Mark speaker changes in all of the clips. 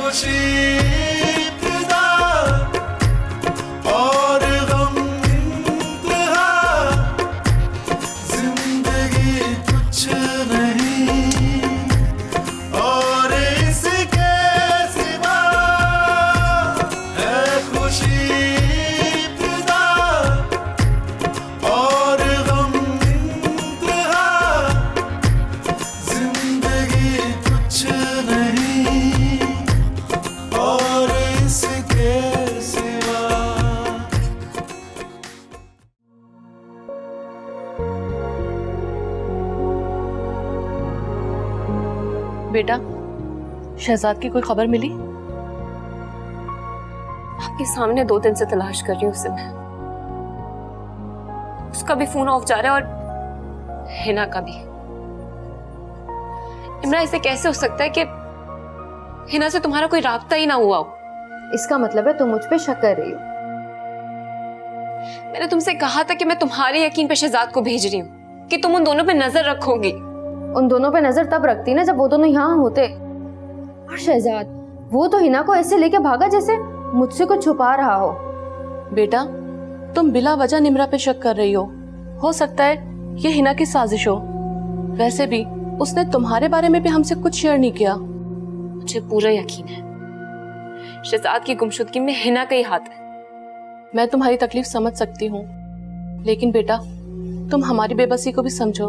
Speaker 1: खुशी इब्तिदा और गम इंतहा, जिंदगी कुछ नहीं और इसके सिवा है खुशी इब्तिदा और गम इंतहा, जिंदगी कुछ नहीं और इसके सिवा।
Speaker 2: बेटा, शहजाद की कोई खबर मिली?
Speaker 3: आपके सामने 2 दिन से तलाश कर रही हूँ उसे मैं। उसका भी फोन ऑफ जा रहा है और हिना का भी। इमरान, ऐसे कैसे हो सकता है कि हिना से तुम्हारा कोई राब्ता ही ना हुआ हो?
Speaker 4: इसका मतलब है तुम मुझ पे शक कर रही हो।
Speaker 3: मैंने तुमसे कहा था कि मैं तुम्हारे यकीन पे शहजाद को भेज रही हूँ कि तुम उन दोनों पे नजर रखोगी।
Speaker 4: उन दोनों पे नजर तब रखती ना जब वो दोनों यहाँ होते। और शहजाद, वो तो हिना को ऐसे लेके भागा जैसे मुझसे कुछ छुपा रहा हो।
Speaker 2: बेटा, तुम बिला वजह निम्रा पे शक कर रही हो सकता है ये हिना की साजिश हो। वैसे भी उसने तुम्हारे बारे में भी हमसे कुछ शेयर नहीं किया।
Speaker 3: मुझे पूरा यकीन है शहजाद की गुमशुदगी में हिना का ही हाथ है।
Speaker 2: मैं तुम्हारी तकलीफ समझ सकती हूँ, लेकिन बेटा तुम हमारी बेबसी को भी समझो।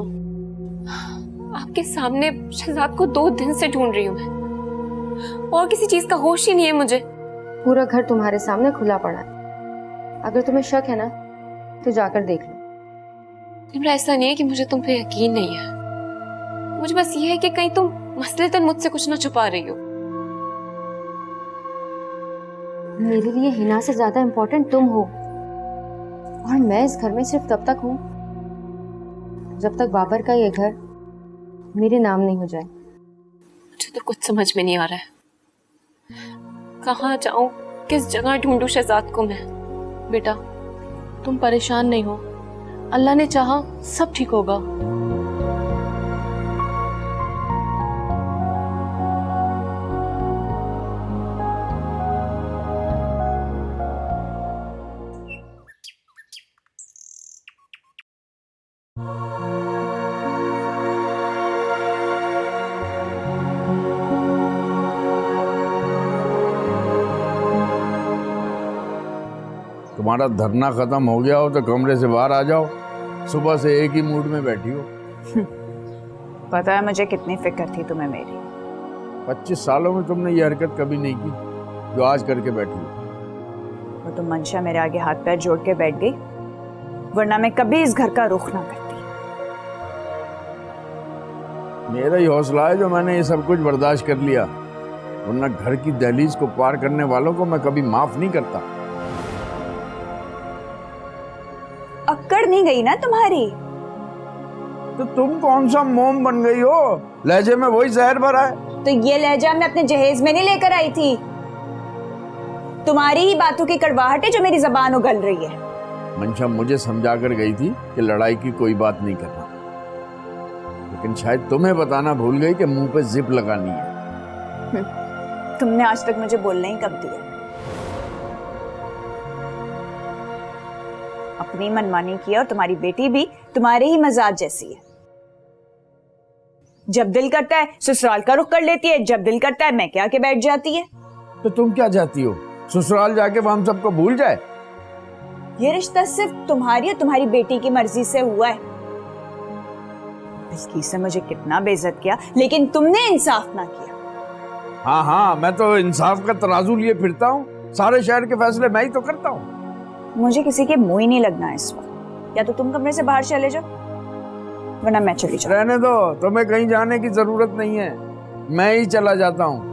Speaker 3: आपके सामने शहजाद को 2 दिन से ढूंढ रही हूँ मैं, और किसी चीज का होश ही नहीं है मुझे।
Speaker 4: पूरा घर तुम्हारे सामने खुला पड़ा है। अगर तुम्हें शक है ना तो जाकर देख लो।
Speaker 3: निम्रा, ऐसा नहीं है कि मुझे तुम पे यकीन नहीं है। मुझे बस ये है कि कहीं तुम मसलतन मुझसे कुछ ना छुपा रही हो।
Speaker 4: मेरे लिए हिना से ज्यादा इम्पोर्टेंट तुम हो, और मैं इस घर में सिर्फ तब तक हूँ जब तक बाबर का ये घर मेरे नाम नहीं हो जाए।
Speaker 3: मुझे तो कुछ समझ में नहीं आ रहा है, कहाँ जाऊं, किस जगह ढूंढूं शहजाद को मैं।
Speaker 2: बेटा तुम परेशान नहीं हो, अल्लाह ने चाहा सब ठीक होगा।
Speaker 5: तुम्हारा धरना खत्म हो गया हो तो कमरे से बाहर आ जाओ। सुबह से एक ही मूड में बैठी हो।
Speaker 6: पता है मुझे कितनी फिक्र थी तुम्हें मेरी।
Speaker 5: 25 सालों में तुमने ये हरकत कभी नहीं की जो आज करके बैठी हो।
Speaker 6: वो तो मंशा मेरे आगे हाथ पैर जोड़ के बैठ गई, वरना मैं कभी इस घर का रुख ना करती।
Speaker 5: मेरा ही हौसला है जो मैंने ये सब कुछ बर्दाश्त कर लिया, वरना घर की दहलीज को पार करने वालों को मैं कभी माफ नहीं करता।
Speaker 6: अक्कड़ नहीं गई ना तुम्हारी?
Speaker 5: तो तुम कौन सा मोम बन गई हो? लहजे में वही जहर भरा है।
Speaker 6: तो ये लहजा मैं अपने जहेज में नहीं लेकर आई थी। तुम्हारी ही बातों की कड़वाहट है जो मेरी जबान उगल रही है।
Speaker 5: मंशा मुझे समझा कर गई थी कि लड़ाई की कोई बात नहीं करना, लेकिन शायद तुम्हें बताना भूल गई कि मुंह पे जिप लगानी है।
Speaker 6: तुमने आज तक मुझे बोलना ही कब दिया? अपनी मनमानी की और तुम्हारी बेटी भी तुम्हारे ही मजाज जैसी है। जब दिल करता है ससुराल का रुख कर लेती है, जब दिल करता है मैं क्या के बैठ जाती है।
Speaker 5: तो तुम क्या चाहती हो, ससुराल जाके वो हम सबको भूल जाए?
Speaker 6: ये रिश्ता सिर्फ तुम्हारी और तुम्हारी बेटी की मर्जी से हुआ है। बिल्किस से मुझे कितना बेइज्जत किया, लेकिन तुमने इंसाफ ना किया।
Speaker 5: हाँ हाँ, मैं तो इंसाफ का तराजू लिए फिरता हूँ। सारे शहर के फैसले मैं ही तो करता हूँ।
Speaker 6: मुझे किसी के मुंह ही नहीं लगना इस वक्त। या तो तुम कमरे से बाहर चले जाओ, वरना मैं चली जाऊँ।
Speaker 5: रहने दो, तुम्हें कहीं जाने की जरूरत नहीं है, मैं ही चला जाता हूँ।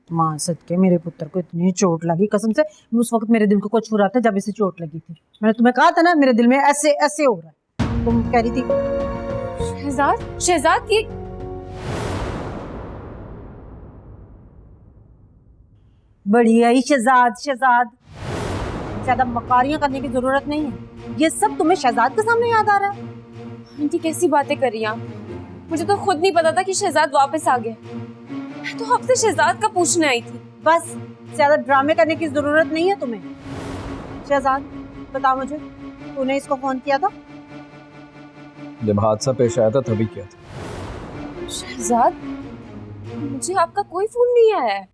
Speaker 7: मां सदके मेरे पुत्र को इतनी चोट लगी, कसम से उस वक्त मेरे दिल को कुछ हो रहा था जब इसे चोट लगी थी। मैंने तुम्हें कहा था ना मेरे दिल में ऐसे ऐसे हो रहा है। तुम कह रही थी
Speaker 3: शहजाद, शहजाद ये
Speaker 7: बढ़िया ही शहजाद शहजाद, ज्यादा मकारियां करने की जरूरत नहीं है। ये सब तुम्हें शहजाद के सामने याद आ रहा है?
Speaker 3: आंटी कैसी बातें कर रही हैं आप? मुझे तो खुद नहीं पता था कि शहजाद वापस आ गया। मैं तो आपसे शहजाद का पूछने आई थी।
Speaker 7: बस ज्यादा ड्रामे करने की जरूरत नहीं है तुम्हें। शहजाद बता मुझे, तूने इसको फोन किया था?
Speaker 8: जब हादसा पेश आया था तभी किया था।
Speaker 3: शहजाद, मुझे आपका कोई फोन नहीं आया है।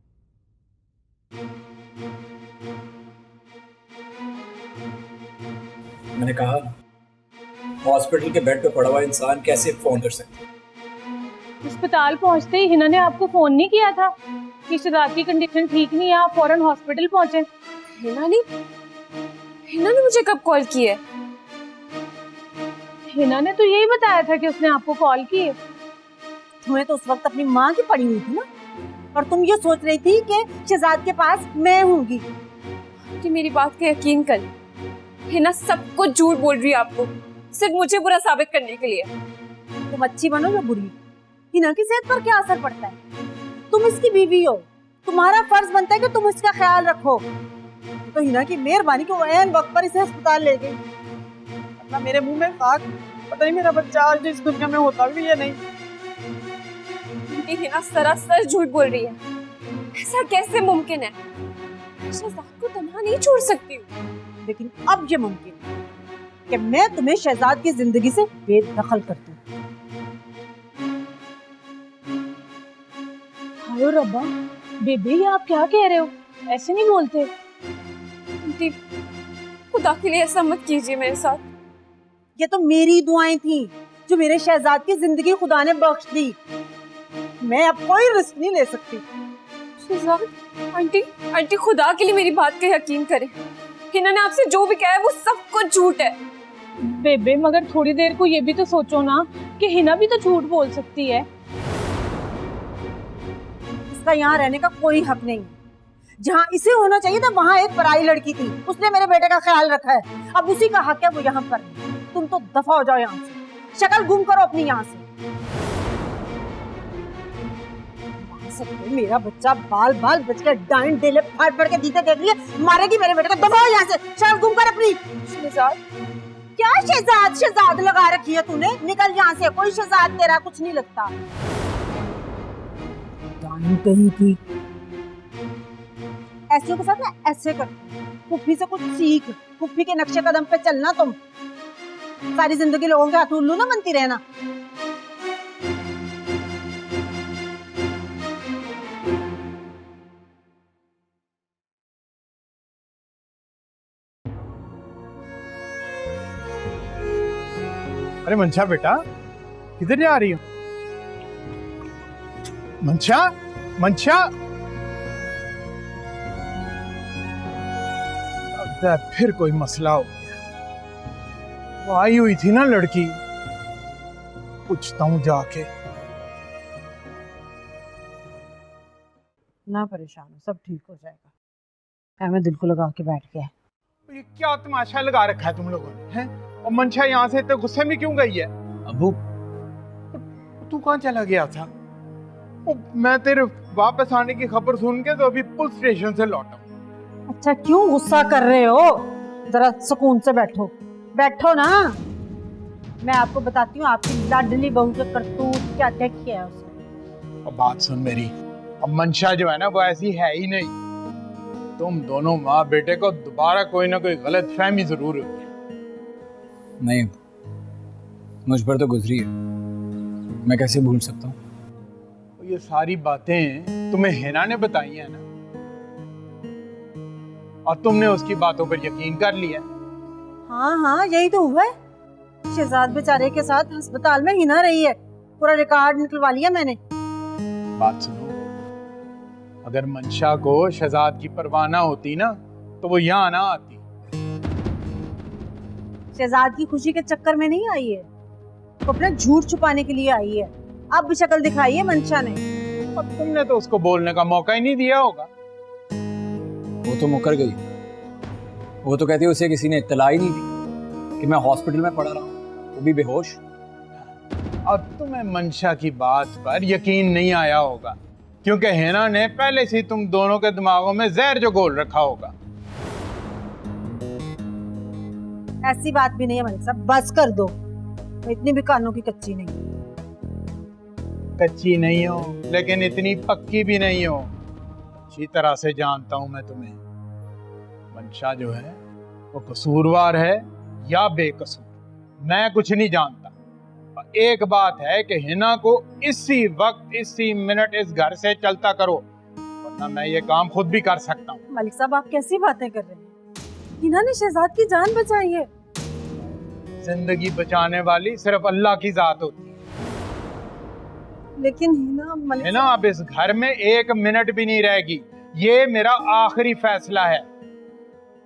Speaker 8: मैंने कहा ना, हॉस्पिटल के बेड पे पड़ा हुआ इंसान कैसे फोन कर सकता है?
Speaker 9: अस्पताल पहुंचते ही हिना ने आपको फोन नहीं किया था कि शहजाद की कंडीशन ठीक नहीं है, आप फौरन हॉस्पिटल पहुंचे?
Speaker 3: हिना ने मुझे कब कॉल की है?
Speaker 9: हिना ने तो यही बताया था कि उसने आपको कॉल की है।
Speaker 7: तुम्हें तो उस वक्त अपनी माँ की पड़ी हुई थी ना, और तुम ये सोच रही थी कि शहजाद के पास मैं होंगी।
Speaker 3: कि मेरी बात का यकीन कर, हिना सब कुछ झूठ बोल रही है आपको, सिर्फ मुझे बुरा साबित करने के लिए।
Speaker 7: तुम अच्छी बनो या बुरी, हिना की सेहत पर क्या असर पड़ता है? तुम इसकी बीवी हो, तुम्हारा फर्ज बनता है कि तुम इसका ख्याल रखो। तो हिना की मेहरबानी कि वो ऐन वक्त पर इसे अस्पताल ले गई। अपना मेरे मुंह में खाक, पता नहीं मेरा बच्चा आज इस दुनिया में होता भी है नहीं।
Speaker 3: हिना सरासर झूठ बोल रही है। ऐसा कैसे मुमकिन है? शहजाद को तन्हा नहीं छोड़ सकती हूँ।
Speaker 7: लेकिन अब ये मुमकिन है कि मैं तुम्हें शहजाद की जिंदगी से बेदखल कर दूं।
Speaker 9: हायो रब्बा, बेबे ये आप क्या कह रहे हो? ऐसे नहीं बोलते।
Speaker 3: आंटी, खुदा के लिए ऐसा मत कीजिए मेरे साथ।
Speaker 7: ये तो मेरी दुआएं थी जो मेरे शहजाद की जिंदगी खुदा ने बख्श दी। मैं अब कोई रिस्क नहीं ले सकती।
Speaker 3: शहजाद, आंटी खुदा के लिए मेरी बात का यकीन करें। हिना ने आपसे जो भी कहा है वो सब कुछ झूठ है।
Speaker 9: बेबे मगर थोड़ी देर को ये भी तो सोचो ना कि हिना भी तो झूठ बोल सकती है।
Speaker 7: इसका यहाँ रहने का कोई हक नहीं। जहाँ इसे होना चाहिए था वहाँ एक पराई लड़की थी, उसने मेरे बेटे का ख्याल रखा है। अब उसी का हक है वो यहाँ पर। तुम तो दफा हो जाओ यहाँ से, शक्ल गुम करो अपनी यहाँ से। मेरा बच्चा बाल बाल बच के डाइन डेले फाड़ फाड़ के दीते देख लिए, मारेगी मेरे बेटे को। दफा हो यहाँ से, शक्ल गुम कर अपनी।
Speaker 3: शहजाद,
Speaker 7: क्या शहजाद लगा रखी है तूने? निकल यहाँ से, कोई शहजाद तेरा कुछ नहीं लगता। कहीं की ऐसियों के साथ ना ऐसे कर, फुफ्फी से कुछ सीख, फुफ्फी के नक्शे कदम पे चलना। तुम सारी जिंदगी लोगों के हाथ उल्लू ना बनती रहना।
Speaker 10: अरे मंशा बेटा, किधर जा रही हो? मंशा, फिर कोई मसला हो गया। वो आई हुई थी ना लड़की, पूछता हूँ जाके।
Speaker 7: ना परेशान हो, सब ठीक हो जाएगा। मैं दिल को लगा के बैठ गया।
Speaker 10: ये क्या तमाशा लगा रखा है तुम लोगों ने, हैं? और मंशा यहाँ से इतने गुस्से में क्यों गई है?
Speaker 8: अबू,
Speaker 10: तू कहाँ चला गया था? मैं तेरे वापस आने की खबर सुन के तो अभी पुलिस स्टेशन से लौटा।
Speaker 7: अच्छा क्यों गुस्सा कर रहे हो? जरा सुकून से बैठो ना। मैं आपको बताती हूँ आपकी लाडली बहू के करतूत क्या क्या किया है उसने।
Speaker 10: अब बात सुन मेरी, अब मंशा जो है ना वो ऐसी है ही नहीं। तुम दोनों माँ बेटे को दोबारा कोई ना कोई गलत फहमी जरूर हुई है।
Speaker 8: नहीं, मुझ पर तो गुजरी है, मैं कैसे भूल सकता हूँ?
Speaker 10: ये सारी बातें तुम्हें हिना ने बताई है ना, और तुमने उसकी बातों पर यकीन कर लिया।
Speaker 7: हाँ यही तो हुआ है। शहजाद बेचारे के साथ अस्पताल में हिना रही है, पूरा रिकॉर्ड निकलवा लिया मैंने।
Speaker 10: बात सुनो, अगर मंशा को शहजाद की परवाह ना होती ना तो वो यहाँ ना आती।
Speaker 7: शहजाद की खुशी के चक्कर में नहीं आई है, वो अपना झूठ छुपाने के लिए आई है। अब भी शक्ल दिखाई है मंशा ने।
Speaker 10: अब तुमने तो उसको बोलने का मौका ही नहीं दिया होगा।
Speaker 8: वो तो मुकर गई। वो तो कहती है उसे किसी ने इत्तला ही नहीं दी कि मैं हॉस्पिटल में पड़ा रहा हूँ, वो भी बेहोश।
Speaker 10: अब तुम्हें मंशा की बात पर यकीन नहीं आया होगा क्योंकि हिना ने पहले से ही तुम दोनों के दिमागों में जहर जो घोल रखा होगा।
Speaker 7: ऐसी बात भी नहीं है मलिक साहब, बस कर दो। मैं इतनी भी कानों की कच्ची नहीं हूँ।
Speaker 10: कच्ची नहीं हो लेकिन इतनी पक्की भी नहीं हो। अच्छी तरह से जानता हूं मैं तुम्हें। मंशा जो है वो कसूरवार है या बेकसूर, मैं कुछ नहीं जानता। पर एक बात है कि हिना को इसी वक्त इसी मिनट इस घर से चलता करो, वरना मैं ये काम खुद भी कर सकता हूँ।
Speaker 7: मलिक साहब आप कैसी बातें कर रहे हैं? हिना ने शहजाद की जान बचाई है।
Speaker 10: जिंदगी बचाने वाली सिर्फ अल्लाह की जात होती है।
Speaker 7: लेकिन हिना मलिक
Speaker 10: हिना अब इस घर में एक मिनट भी नहीं रहेगी। ये मेरा आखिरी फैसला है।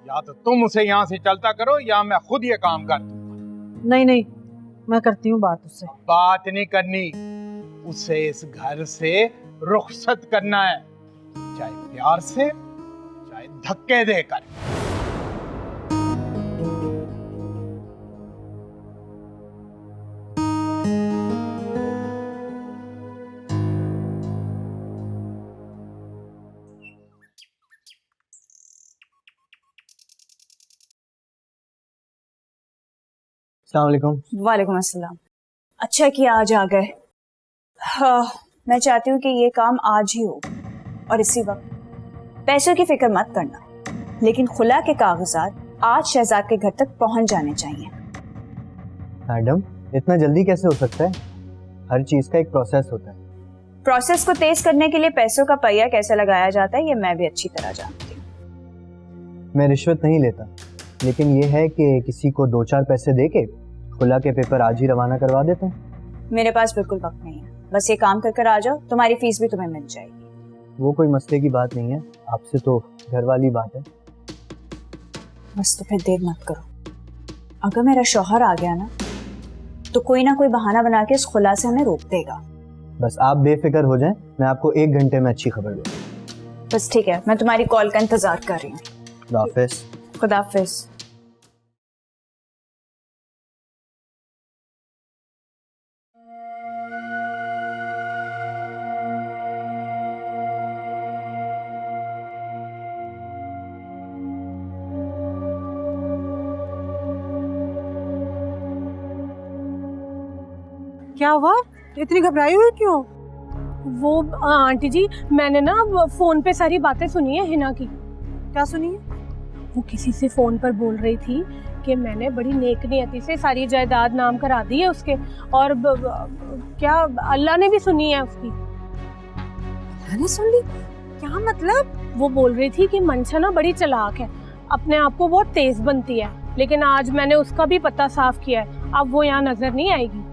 Speaker 10: या तो तुम उसे यहाँ से चलता करो या मैं खुद ये काम कर दूंगा।
Speaker 7: नहीं नहीं, मैं करती हूँ बात उससे।
Speaker 10: बात नहीं करनी, उसे इस घर से रुखसत करना है, चाहे प्यार से चाहे धक्के देकर।
Speaker 6: वालेकुम अस्सलाम। अच्छा किया आज आ गए। हाँ, मैं चाहती हूँ कि ये काम आज ही हो और इसी वक्त। पैसों की फिक्र मत करना, लेकिन खुला के कागजात आज शहजाद के घर तक पहुँच जाने चाहिए।
Speaker 11: मैडम, इतना जल्दी कैसे हो सकता है? हर चीज का एक प्रोसेस होता है।
Speaker 6: प्रोसेस को तेज करने के लिए पैसों का पहिया कैसे लगाया जाता है ये मैं भी अच्छी तरह जानती हूँ।
Speaker 11: मैं रिश्वत नहीं लेता, लेकिन ये है कि किसी को 2-4 पैसे देके खुला के पेपर आज ही रवाना करवा देता हूँ।
Speaker 6: मेरे पास बिल्कुल वक्त नहीं है, बस ये काम कर आ जाओ, तुम्हारी फीस भी तुम्हें मिल जाएगी।
Speaker 11: वो कोई मसले की बात नहीं है, आपसे तो घर वाली बात है।
Speaker 6: बस तो फिर देर मत करो। अगर मेरा शौहर आ गया ना तो कोई ना कोई बहाना बना के इस खुला से हमें रोक देगा।
Speaker 11: बस आप बेफिक्र हो जाएं, मैं आपको 1 घंटे में अच्छी खबर दूंगा।
Speaker 6: बस ठीक है, मैं तुम्हारी कॉल का इंतजार कर रही हूँ।
Speaker 11: खुदाफिज।
Speaker 6: खुदाफिज।
Speaker 7: क्या हुआ? इतनी घबराई हुई क्यों?
Speaker 9: वो आंटी जी, मैंने ना फोन पे सारी बातें सुनी है हिना की।
Speaker 7: क्या सुनी है?
Speaker 9: वो किसी से फोन पर बोल रही थी कि मैंने बड़ी नेक नियति से सारी जायदाद नाम करा दी है उसके, और क्या अल्लाह ने भी सुनी है उसकी।
Speaker 7: मैंने सुन ली? क्या मतलब?
Speaker 9: वो बोल रही थी कि मंशा ना बड़ी चालाक है, अपने आप को बहुत तेज बनती है, लेकिन आज मैंने उसका भी पता साफ किया है, अब वो यहाँ नजर नहीं आएगी।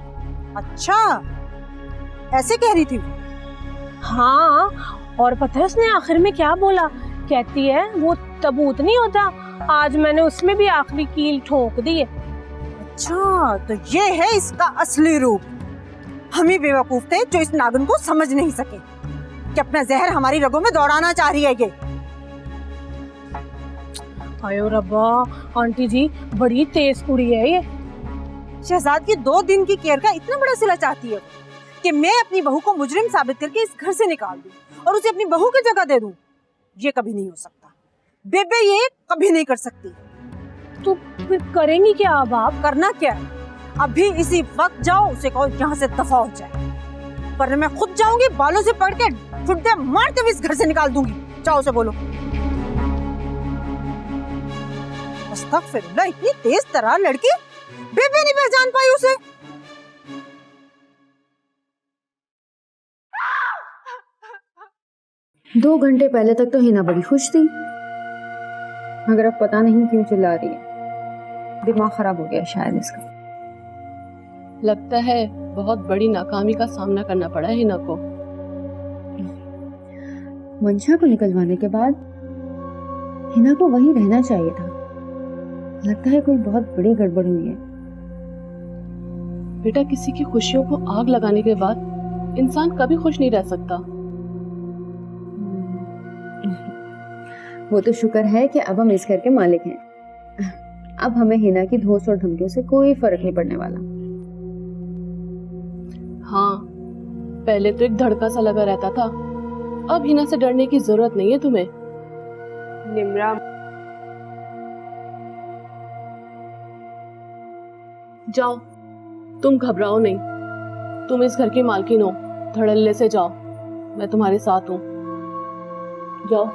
Speaker 7: अच्छा, ऐसे कह रही थी वो?
Speaker 9: हाँ, और पता है उसने आखिर में क्या बोला? कहती है वो तबूत नहीं होता, आज मैंने उसमें भी आखिरी कील ठोक दी है।
Speaker 7: अच्छा, तो ये है इसका असली रूप। हम ही बेवकूफ थे जो इस नागिन को समझ नहीं सके कि अपना जहर हमारी रगों में दौड़ाना चाह रही है ये।
Speaker 9: आयो रब्बा, आंटी जी बड़ी तेज कुड़ी है ये।
Speaker 7: शहजाद की 2 दिन की केयर का इतना बड़ा सिला चाहती है कि मैं अपनी बहू को मुजरिम साबित करके इस घर से निकाल दूं और उसे अपनी बहू की जगह दे दूं। ये कभी नहीं हो सकता बेबे, ये कभी नहीं कर सकती।
Speaker 9: तो फिर करेंगी क्या अब आप?
Speaker 7: करना क्या है? अभी इसी वक्त जाओ, उसे कहो यहाँ से दफा हो जाए, वरना मैं खुद जाऊंगी, बालों से पकड़ के ठुड्डे मारते हुए इस घर से निकाल दूंगी। जाओ उसे बोलो। अस्तगफिरुल्लाह, इतनी तेज तरह लड़की, बेबे नहीं पहचान पाई उसे।
Speaker 4: दो घंटे पहले तक तो हिना बड़ी खुश थी, मगर अब पता नहीं क्यों चिल्ला रही है। दिमाग खराब हो गया शायद इसका।
Speaker 2: लगता है बहुत बड़ी नाकामी का सामना करना पड़ा है हिना को।
Speaker 4: मंशा को निकलवाने के बाद हिना को वहीं रहना चाहिए था। लगता है कोई बहुत बड़ी गड़बड़ हुई है।
Speaker 2: बेटा, किसी की खुशियों को आग लगाने के बाद इंसान कभी खुश नहीं रह सकता।
Speaker 4: वो तो शुक्र है कि अब हम इस घर के मालिक हैं। अब हमें हिना की धोस और धमकियों से कोई फर्क नहीं पड़ने वाला।
Speaker 2: हाँ, पहले तो एक धड़का सा लगा रहता था अब हिना से डरने की जरूरत नहीं है तुम्हें।
Speaker 3: निम्रा,
Speaker 2: जाओ, तुम घबराओ नहीं। तुम इस घर की मालकिन हो, धड़ल्ले से जाओ, मैं तुम्हारे साथ हूं। जाओ।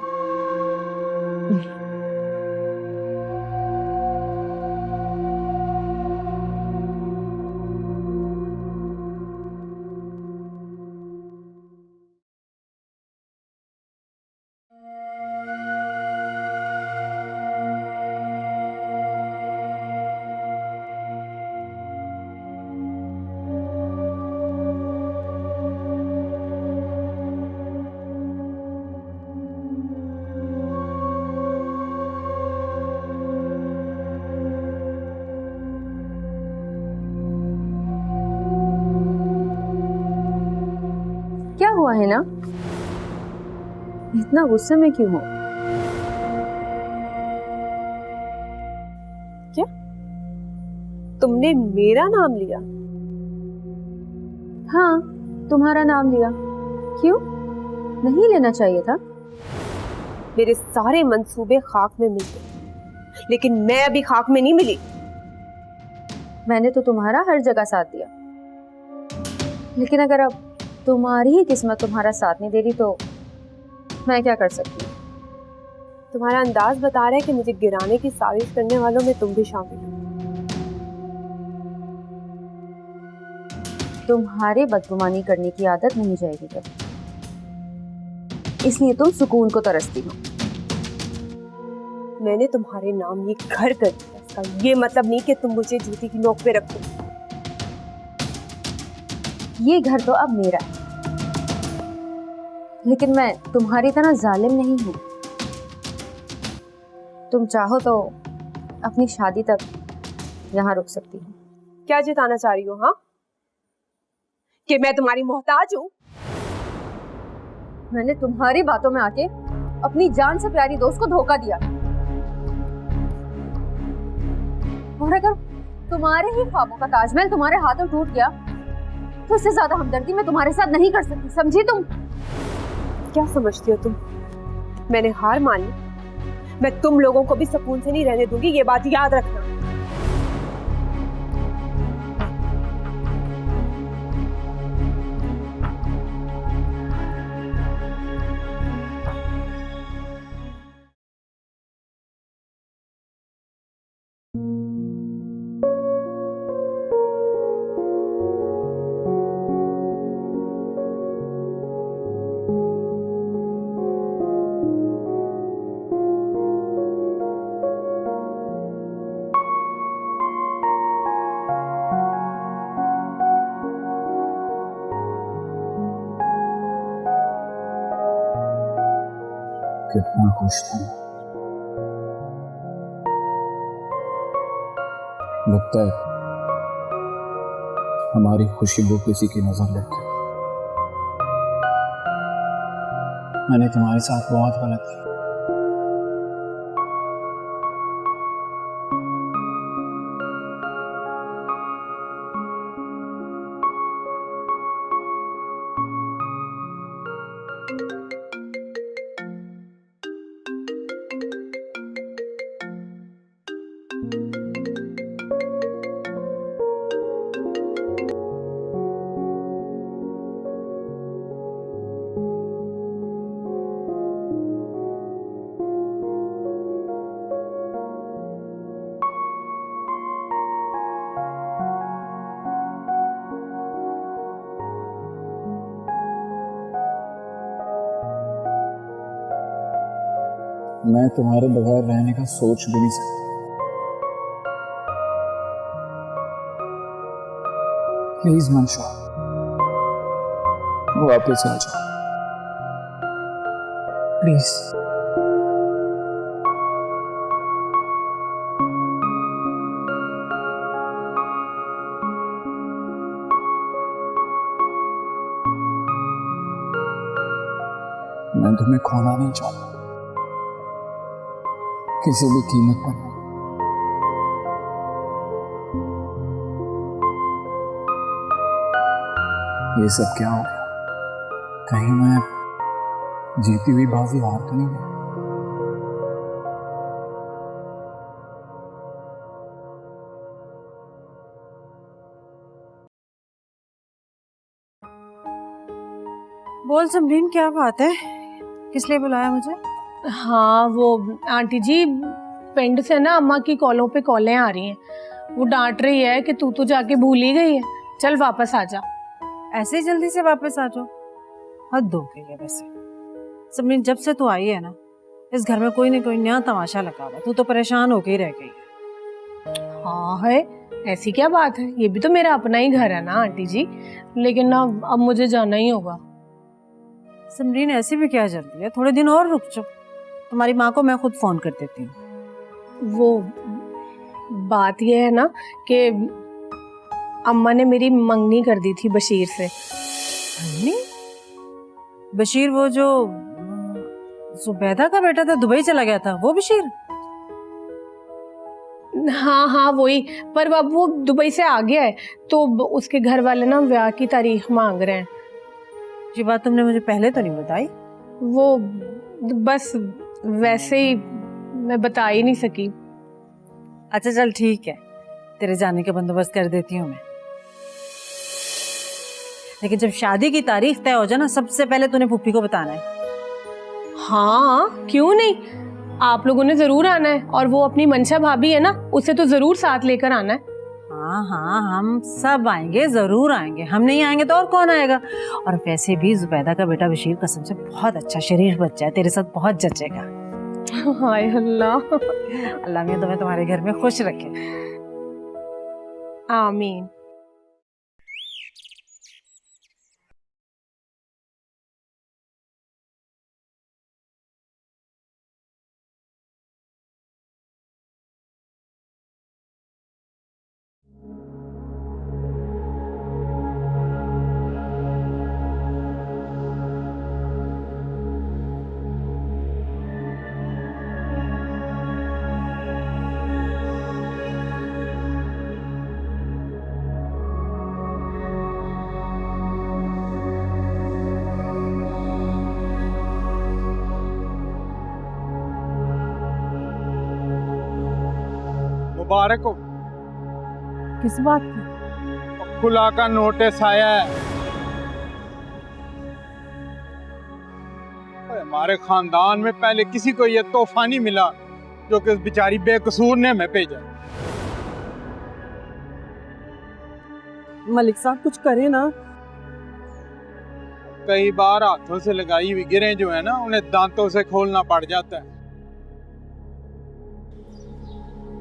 Speaker 4: क्या हुआ है ना, इतना गुस्से में क्यों हो?
Speaker 3: क्या तुमने मेरा नाम लिया?
Speaker 4: हाँ, तुम्हारा नाम लिया। क्यों, नहीं लेना चाहिए था?
Speaker 3: मेरे सारे मंसूबे खाक में मिल गए, लेकिन मैं अभी खाक में नहीं मिली।
Speaker 4: मैंने तो तुम्हारा हर जगह साथ दिया, लेकिन अगर अब तुम्हारी ही किस्मत तुम्हारा साथ नहीं दे रही तो मैं क्या कर सकती हूँ?
Speaker 3: तुम्हारा अंदाज बता रहा है कि मुझे गिराने की साजिश करने वालों में तुम भी शामिल हो।
Speaker 4: तुम्हारे बदगुमानी करने की आदत नहीं जाएगी कभी, इसलिए तुम सुकून को तरसती हो।
Speaker 3: मैंने तुम्हारे नाम ये घर कर दिया, इसका ये मतलब नहीं कि तुम मुझे जूती की नोक पे रखो।
Speaker 4: ये घर तो अब मेरा है, लेकिन मैं तुम्हारी तरह जालिम नहीं हूं। तुम चाहो तो अपनी शादी तक यहाँ रुक सकती हो।
Speaker 3: क्या जिताना चाह रही हो? हाँ, कि मैं तुम्हारी मोहताज हूँ?
Speaker 4: मैंने तुम्हारी बातों में आके अपनी जान से प्यारी दोस्त को धोखा दिया, और अगर तुम्हारे ही ख्वाबों का ताजमहल तुम्हारे हाथों टूट गया तो इससे ज्यादा हमदर्दी मैं तुम्हारे साथ नहीं कर सकती, समझी तुम?
Speaker 3: क्या समझती हो तुम? मैंने हार मान ली। मैं तुम लोगों को भी सुकून से नहीं रहने दूंगी, ये बात याद रखना।
Speaker 8: कितना खुश था। लगता है हमारी खुशी को किसी की नजर लग गई। मैंने तुम्हारे साथ बहुत गलत किया। मैं तुम्हारे बगैर रहने का सोच भी नहीं सकता। प्लीज मंशा, वापस आ जाओ प्लीज। मैं तुम्हें खोना नहीं चाहता, किसी भी कीमत पर नहीं। ये सब क्या हो गया? कहीं मैं जीती हुई बाजी हार तो नहीं गई।
Speaker 7: बोल समरीन, क्या बात है? किस लिए बुलाया मुझे?
Speaker 9: हाँ वो आंटी जी, पिंड से ना अम्मा की कॉलों पे कॉलें आ रही हैं। वो डांट रही है कि तू तो जाके भूल ही गई है, चल वापस आ जा।
Speaker 7: ऐसे ही जल्दी से वापस आ जाओ? हद हो गई है वैसे। समरीन, जब से तू आई है ना, इस घर में कोई ना कोई नया तमाशा लगा हुआ है। तू तो परेशान होके ही रह गई है।
Speaker 9: हाँ है, ऐसी क्या बात है, ये भी तो मेरा अपना ही घर है ना आंटी जी। लेकिन ना अब मुझे जाना ही होगा।
Speaker 7: समरीन, ऐसी भी क्या जल्दी है, थोड़े दिन और रुक जाओ। तुम्हारी माँ को मैं खुद फोन कर देती हूँ।
Speaker 9: वो बात ये है ना कि अम्मा ने मेरी मंगनी कर दी थी बशीर से।
Speaker 7: बशीर, वो जो जुबैदा का बेटा था, दुबई चला गया था, वो बशीर?
Speaker 9: हाँ हाँ वही, पर अब वो दुबई से आ गया है तो उसके घर वाले ना ब्याह की तारीख मांग रहे हैं।
Speaker 7: ये बात तुमने मुझे पहले तो नहीं बताई।
Speaker 9: वो बस वैसे ही मैं बता ही नहीं सकी।
Speaker 7: अच्छा चल ठीक है, तेरे जाने का बंदोबस्त कर देती हूँ मैं। लेकिन जब शादी की तारीख तय हो जाए ना, सबसे पहले तूने फूफी को बताना है।
Speaker 9: हाँ क्यों नहीं, आप लोगों ने जरूर आना है। और वो अपनी मंशा भाभी है ना, उसे तो जरूर साथ लेकर आना है।
Speaker 7: हाँ हाँ, हम सब आएंगे, जरूर आएंगे। हम नहीं आएंगे तो और कौन आएगा? और वैसे भी जुबैदा का बेटा बशीर कसम से बहुत अच्छा शरीफ बच्चा है, तेरे साथ बहुत जचेगा।
Speaker 9: हाय अल्लाह,
Speaker 7: अल्लाह मियां तुम्हें तुम्हारे घर में खुश रखे।
Speaker 9: आमीन।
Speaker 10: मुबारक हो।
Speaker 7: किस बात की?
Speaker 10: खुला का नोटिस आया है। हमारे खानदान में पहले किसी को यह तोहफा नहीं मिला जो कि उस बेचारी बेकसूर ने हमें भेजा।
Speaker 7: मलिक साहब कुछ करें ना।
Speaker 10: कई बार हाथों से लगाई हुई गिरें जो है ना, उन्हें दांतों से खोलना पड़ जाता है।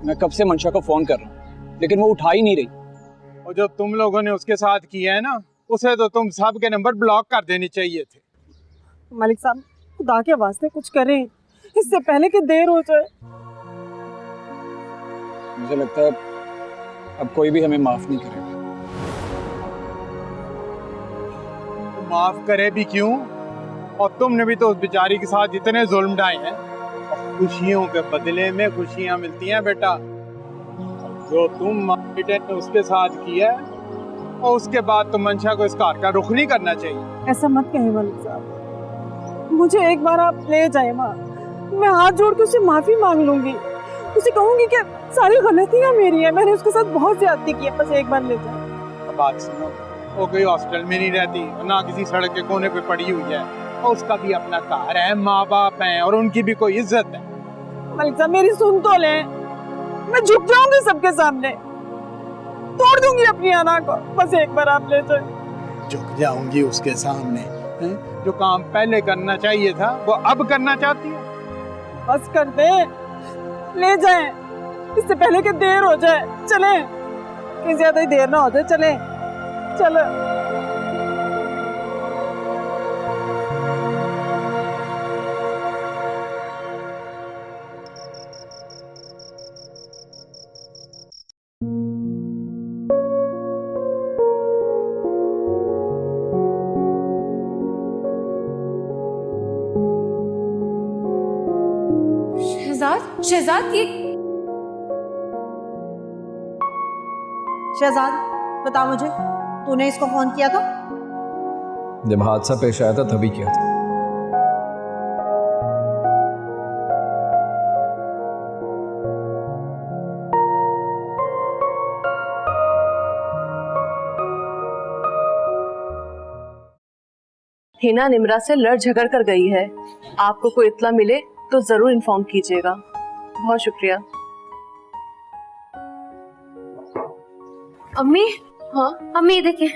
Speaker 8: मैं कब से मंशा को फोन कर रहा हूँ लेकिन वो उठा ही नहीं रही।
Speaker 10: और जो तुम लोगों ने उसके साथ किया है ना, उसे तो तुम सब के नंबर ब्लॉक कर देने चाहिए थे।
Speaker 7: मलिक साहब खुदा के वास्ते कुछ करें, इससे पहले कि देर हो जाए।
Speaker 8: मुझे लगता है अब कोई भी हमें माफ नहीं करेगा।
Speaker 10: माफ करे भी क्यों? और तुमने भी तो उस बेचारी के साथ इतने जुल्म ढाए हैं। खुशियों के बदले में खुशियां मिलती हैं बेटा। जो तुम बेटे ने उसके साथ किया और उसके बाद तो मंशा को इस कार का रुख नहीं करना चाहिए।
Speaker 7: ऐसा मत कहिए मलिक साहब, मुझे एक बार आप ले जाए माँ। मैं हाथ जोड़ के उससे माफी मांग लूंगी, उसे कहूंगी कि सारी गलतियां मेरी है, मैंने उसके साथ बहुत ज्यादती की है, बस एक बार ले जाए।
Speaker 10: बात सुनो, वो कोई हॉस्टल में नहीं रहती, ना किसी सड़क के कोने पे पड़ी हुई है। और उसका भी अपना घर है, माँ बाप हैं और उनकी भी कोई इज्जत है।
Speaker 7: मलिक साहब मेरी सुन तो ले, मैं झुक जाऊंगी सबके सामने, तोड़ दूंगी अपनी आना को, बस एक बार आप ले जाए।
Speaker 10: झुक जाऊंगी उसके सामने? जो काम पहले करना चाहिए था वो अब करना चाहती है।
Speaker 7: बस कर दे, ले जाए, इससे पहले कि देर हो जाए। चले, कहीं ज्यादा ही देर ना हो जाए। चले चलो।
Speaker 3: शहजाद ये
Speaker 7: शहजाद बता मुझे, तूने इसको फोन किया था?
Speaker 8: जब हादसा पेश आया था तभी किया था।
Speaker 2: हिना निम्रा से लड़ झगड़ कर गई है। आपको कोई इत्तला मिले तो जरूर इन्फॉर्म कीजिएगा। बहुत शुक्रिया।
Speaker 4: अम्मी,
Speaker 2: हाँ
Speaker 4: अम्मी देखिए,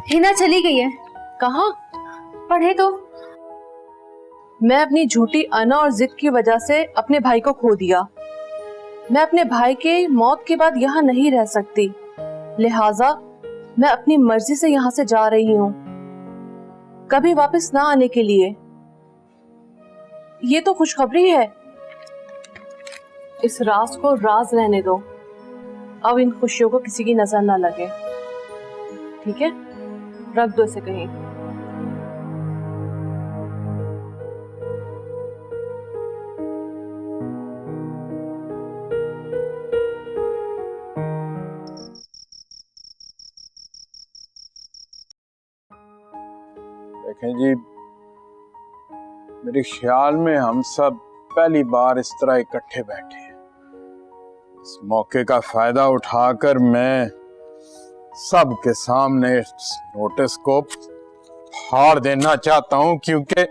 Speaker 4: हिना चली गई है।
Speaker 2: कहाँ?
Speaker 4: पढ़े तो।
Speaker 2: मैं अपनी झूठी अना और जिद की वजह से अपने भाई को खो दिया। मैं अपने भाई के मौत के बाद यहाँ नहीं रह सकती, लिहाजा मैं अपनी मर्जी से यहाँ से जा रही हूँ, कभी वापस ना आने के लिए। ये तो खुशखबरी है। इस राज को राज रहने दो। अब इन खुशियों को किसी की नजर ना लगे, ठीक है? रख दो इसे कहीं।
Speaker 10: देखें जी, मेरे ख्याल में हम सब पहली बार इस तरह इकट्ठे बैठे हैं। इस मौके का फायदा उठाकर मैं सबके सामने इस नोटिस को फाड़ देना चाहता हूं, क्योंकि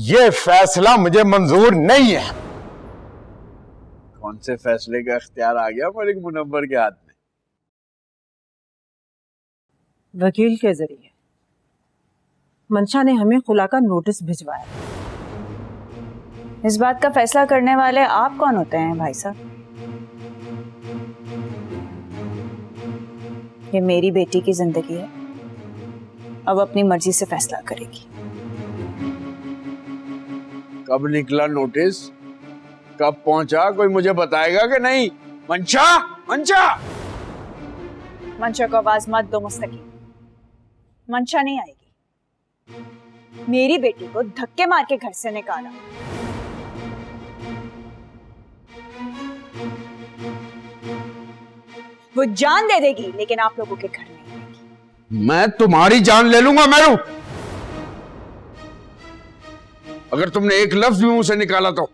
Speaker 10: ये फैसला मुझे मंजूर नहीं है।
Speaker 5: कौन से फैसले का इख्तियार आ गया मलिक मुनव्वर के हाथ में?
Speaker 7: वकील के जरिए मंशा ने हमें खुला का नोटिस भिजवाया।
Speaker 6: इस बात का फैसला करने वाले आप कौन होते हैं भाई साहब? ये मेरी बेटी की जिंदगी है, अब अपनी मर्जी से फैसला करेगी।
Speaker 5: कब निकला नोटिस? कब पहुंचा? कोई मुझे बताएगा कि नहीं? मंशा, मंशा!
Speaker 6: मंशा को आवाज मत दो मुस्तकीम। मंशा नहीं आएगी। मेरी बेटी को धक्के मार के घर से निकाला। वो जान दे देगी, लेकिन आप लोगों के घर नहीं आएगी।
Speaker 5: मैं तुम्हारी जान ले लूंगा मेरू, अगर तुमने एक लफ्ज भी मुंह से निकाला तो।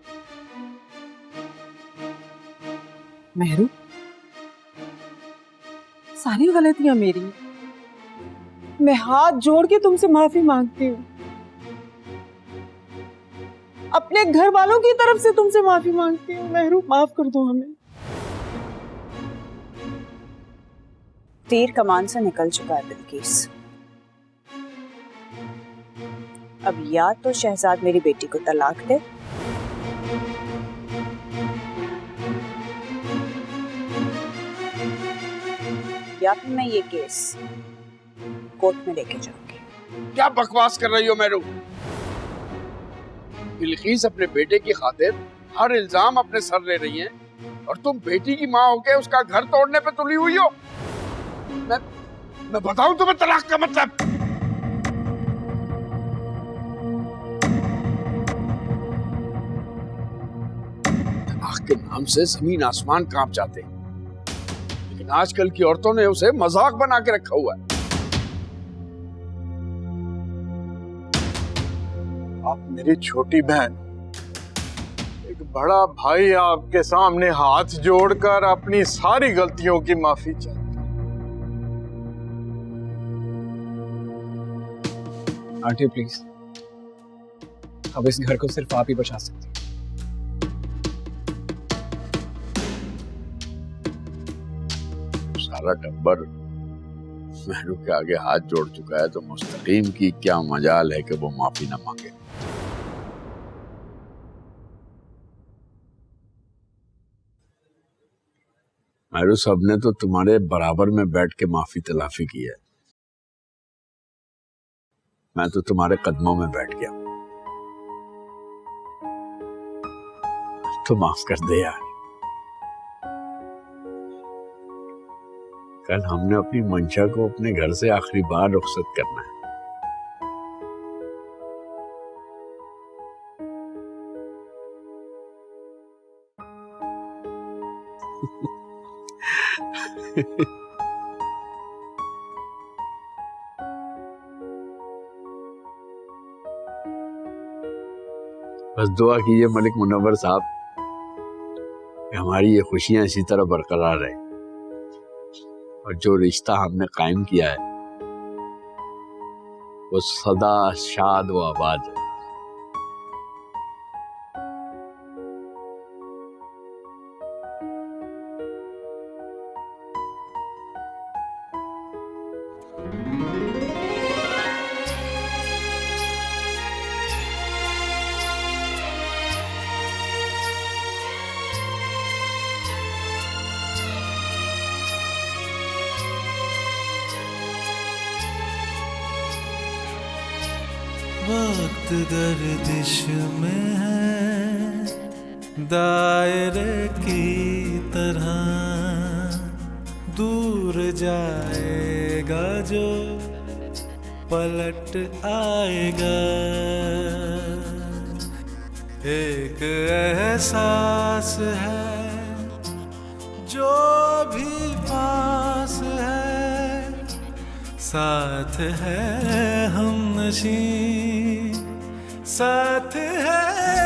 Speaker 7: मेहरू, सारी गलतियां मेरी हैं। मैं हाथ जोड़ के तुमसे माफी मांगती हूँ, अपने घर वालों की तरफ से तुमसे माफी मांगती हूँ। मेहरू, माफ कर दो हमें।
Speaker 6: तीर कमान से निकल चुका है बिल्किस। अब या तो शहजाद मेरी बेटी को तलाक दे, या फिर मैं ये केस कोर्ट में लेके जाऊंगी।
Speaker 5: क्या बकवास कर रही हो मेरू? बिल्किस अपने बेटे की खातिर हर इल्जाम अपने सर ले रही है, और तुम बेटी की माँ होके उसका घर तोड़ने पे तुली हुई हो। मैं बताऊं तुम्हें तलाक का मतलब? तलाक के नाम से जमीन आसमान कांप जाते हैं, लेकिन आजकल की औरतों ने उसे मजाक बना के रखा हुआ है।
Speaker 10: आप मेरी छोटी बहन, एक बड़ा भाई आपके सामने हाथ जोड़कर अपनी सारी गलतियों की माफी चाहता।
Speaker 8: आंटी प्लीज, अब इस घर को सिर्फ आप ही बचा सकती हैं।
Speaker 5: सारा टब्बर मेहरू के आगे हाथ जोड़ चुका है, तो मुस्तकीम की क्या मजाल है कि वो माफी ना मांगे। मेहरू, सबने तो तुम्हारे बराबर में बैठ के माफी तलाफी की है, मैं तो तुम्हारे कदमों में बैठ गया। तो माफ कर दे यार। कल हमने अपनी मंशा को अपने घर से आखिरी बार रुखसत करना है। बस दुआ कीजिए मलिक मुनव्वर साहब कि हमारी ये खुशियां इसी तरह बरकरार रहे, और जो रिश्ता हमने कायम किया है वो सदा शाद व आबाद है।
Speaker 1: वक्त गर्दिश में है दायरे की तरह, दूर जाएगा जो पलट आएगा। एक एहसास है जो भी पास है, साथ है हमनशी, साथ है